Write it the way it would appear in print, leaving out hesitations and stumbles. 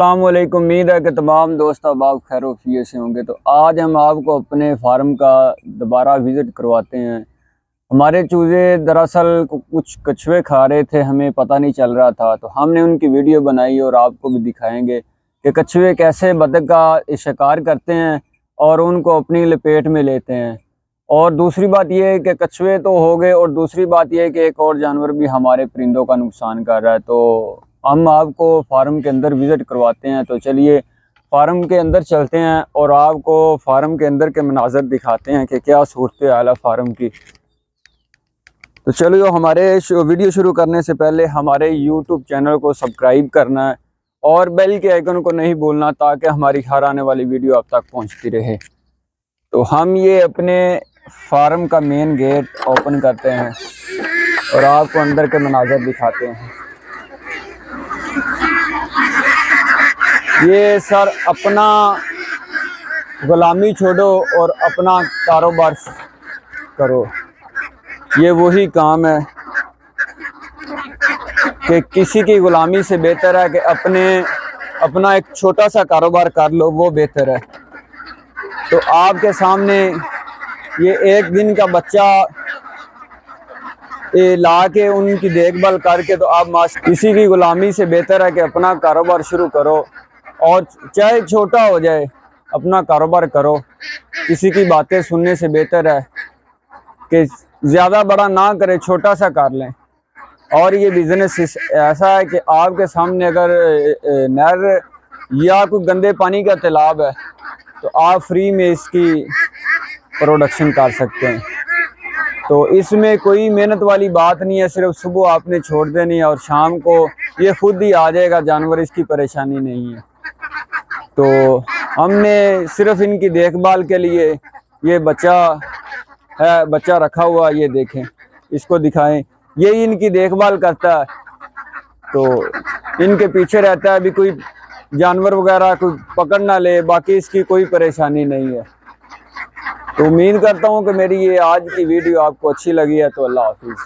अस्सलामुअलैकुम। उम्मीद है कि तमाम दोस्त अहबाब खैर से होंगे। तो आज हम आपको अपने फार्म का दोबारा विज़िट करवाते हैं। हमारे चूज़े दरअसल कुछ कछुए खा रहे थे, हमें पता नहीं चल रहा था, तो हमने उनकी वीडियो बनाई और आपको भी दिखाएंगे कि कछुए कैसे बतख का शिकार करते हैं और उनको अपनी लपेट में लेते हैं। और दूसरी बात यह है कि कछुए तो हो गए, और दूसरी बात यह है कि एक और जानवर भी हमारे परिंदों का नुकसान कर रहा है। तो हम आपको फार्म के अंदर विज़िट करवाते हैं। तो चलिए फार्म के अंदर चलते हैं और आपको फार्म के अंदर के मनाज़र दिखाते हैं कि क्या सूरत हाल है फार्म की। तो चलिए, हमारे वीडियो शुरू करने से पहले हमारे YouTube चैनल को सब्सक्राइब करना है और बेल के आइकन को नहीं भूलना, ताकि हमारी हर आने वाली वीडियो आप तक पहुंचती रहे। तो हम ये अपने फार्म का मेन गेट ओपन करते हैं और आपको अंदर के मनाज़र दिखाते हैं। ये सर अपना गुलामी छोड़ो और अपना कारोबार करो, ये वही काम है कि किसी की गुलामी से बेहतर है कि अपना एक छोटा सा कारोबार कर लो, वो बेहतर है। तो आपके सामने ये एक दिन का बच्चा ला के उनकी देखभाल करके, तो आप किसी की गुलामी से बेहतर है कि अपना कारोबार शुरू करो, और चाहे छोटा हो जाए अपना कारोबार करो। किसी की बातें सुनने से बेहतर है कि ज़्यादा बड़ा ना करें, छोटा सा कर लें। और ये बिज़नेस ऐसा है कि आपके सामने अगर नहर या कोई गंदे पानी का तालाब है तो आप फ्री में इसकी प्रोडक्शन कर सकते हैं। तो इसमें कोई मेहनत वाली बात नहीं है, सिर्फ सुबह आपने छोड़ देनी है और शाम को ये खुद ही आ जाएगा जानवर, इसकी परेशानी नहीं है। तो हमने सिर्फ इनकी देखभाल के लिए ये बच्चा रखा हुआ, ये देखें, इसको दिखाएं, यही इनकी देखभाल करता है। तो इनके पीछे रहता है, अभी कोई जानवर वगैरह कोई पकड़ ना ले, बाकी इसकी कोई परेशानी नहीं है। तो उम्मीद करता हूँ कि मेरी ये आज की वीडियो आपको अच्छी लगी है। तो अल्लाह हाफिज़।